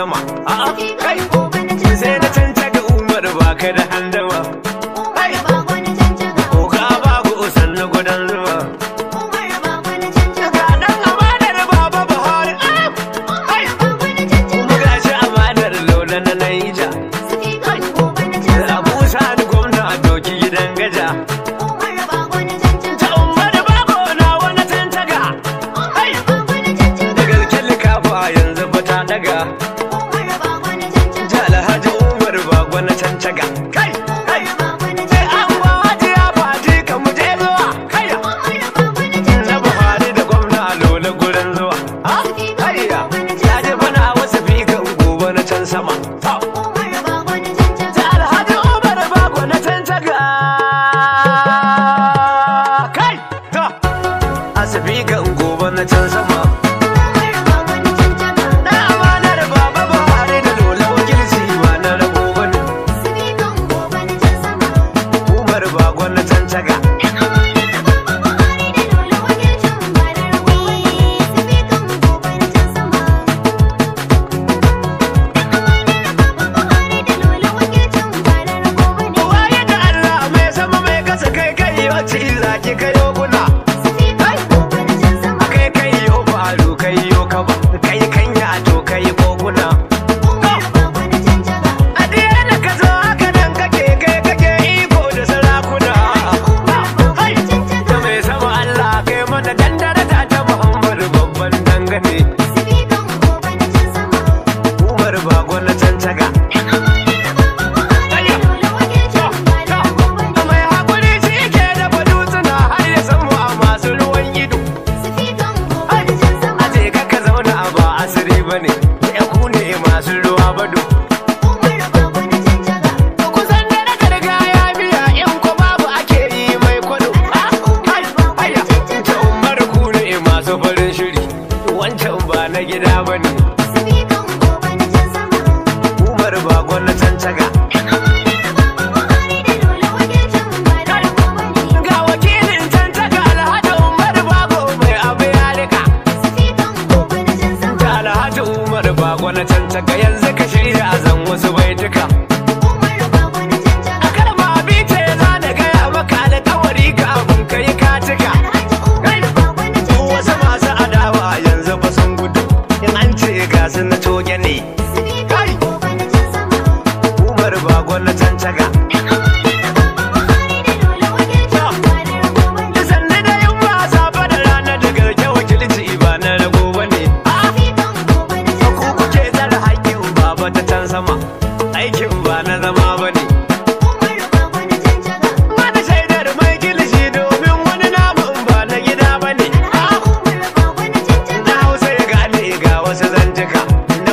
sama. A'a kai sai na cancaka Umar ba ka da handama. Oga babu sannu gudan zuwa. Ga dan amanar baba Buhari. Kuma gashi amanar Lola na Naija. Abu Sani gwamna a doki gidan gaja. Ta Umar bago na wani cancaka. Da gaske likafa yanzu ba ta daga. Ja Alhaji Umar bago na cancaka. Kai kai sai an wajiya fati ka mu je zuwa. Kaya na Buhari da gwamna Lola gurin zuwa. Kaya ya ji bana wasu fikan gobe na can sama. Ta Alhaji Umar bago na cancaka. Kai ta asibikan gobe na can sama. Na amanar baba Buhari da Lola wakilci ba na rago bane. Umar bago na cancaka. Waye da Allah mai sama mai kasa kai kai wacce zaki kayo guna. Kai kai yo faru kai yo kaba kai kanya to kai koguna. A da ka zo haka nan kake kai kake iko da sarakuna. Da mai sama Allah kai mana dandara ta Muhammadu babban dangane. Umar bago na cancaka. Mai haƙuri shi ke dafa dutsuna har ya samu a masu ruwan ido. Aje ka zauna ba asiri ba ne, ya ku ne masu ruwa bado. Kusan da na karga ya biya in ko babu ake yi mai kwado. Ta Umar ku ne masu farin shiri, wancan ba na gida ba ne. Umar bago na cancaka. Ga wakilin cancaka Alhaji Umar bago mai abu ya rika. Da Alhaji Umar bago na cancaka yanzu ka shirya a zan wasu baituka. A karma bice za na gaya maka alƙawari ka abun ka yi ka cika. Wasu masu adawa yanzu ba sun gudu in an ce ga su na coge ne. Umar bago na cancaka. Sannu da yin wasa fa da rana da garke wakilci ba na rago ba ne. Ku kuke tsara haƙƙin baba ta can sama, aikin ba na zama ba ne. Mana shaidar mai kilishi domin wani namun ba na gida ba ne. Na Hausa ya gane ga wasu zantuka na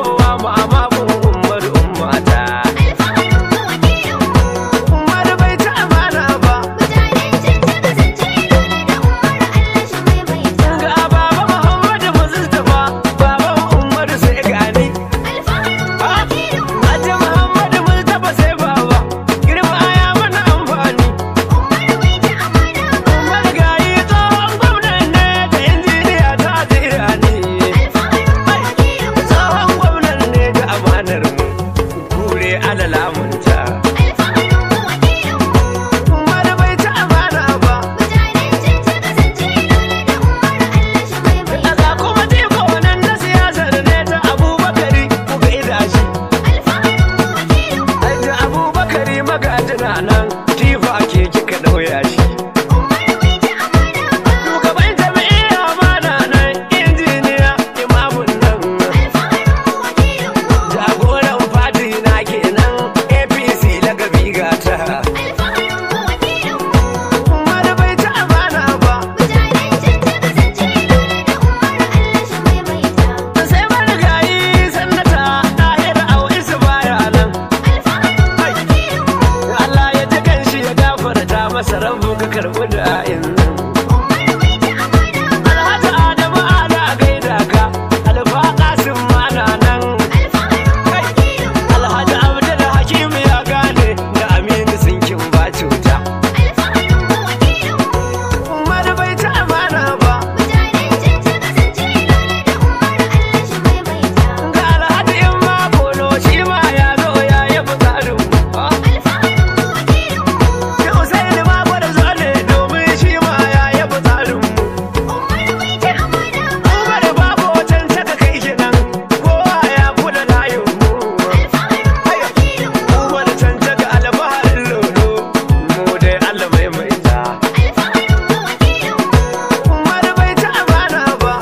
kowa mama kun ummar ummata. Umar bai ci amana ba. Ga baba Muhammadu Mustapha, baban Umar sai gani. Haji Muhammadu Mustapha sai baba, girma ya mana amfani. Umar gayi tsohon gwamnan ne da injiniya ta jira ni. Tsohon gwamnan ne da amanar mu, kure alalamunta. Umar bai ci amana ba. Daga kuma jiko nan na siyasar ne ta Abubakari ku gaida shi. Haji Abubakari magajina nan tifa ke kika ɗauya shi. Shugaban jami'a amana nan injiniya imamun nan. Jagoran fati na kenan APC lagabi gata. Umar bai ci amana ba. Sai marigayi sannata ɗahir au'isu baya nan. Allah ya ji kanshi ya gafarta masa rabu ka karɓi da'in nan. Alhaji Adamu ana gaida ka, Alfa Kasim mana nan. Alhaji Abdul Hakim ya gane da Aminu Sinkin ba cuta. Umar bai ci amana ba. Ga Alhaji Imma Kolo shi ma ya zo ya yi fitsarin mu. Da Usaini ma gwada zo ne domin shi ma ya yi fitsarin mu. Umar babu wajen saka kai kenan, kowa ya kula layin mu. Umar can saka alfaharin lolo, mu dai Allah mai maita. Umar bai ci amana ba.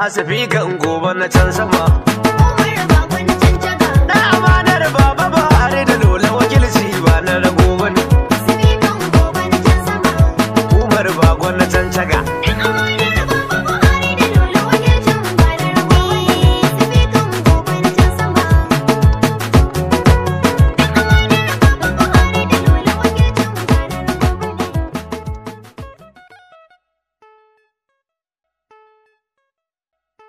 Asifi kan gobe na can sama.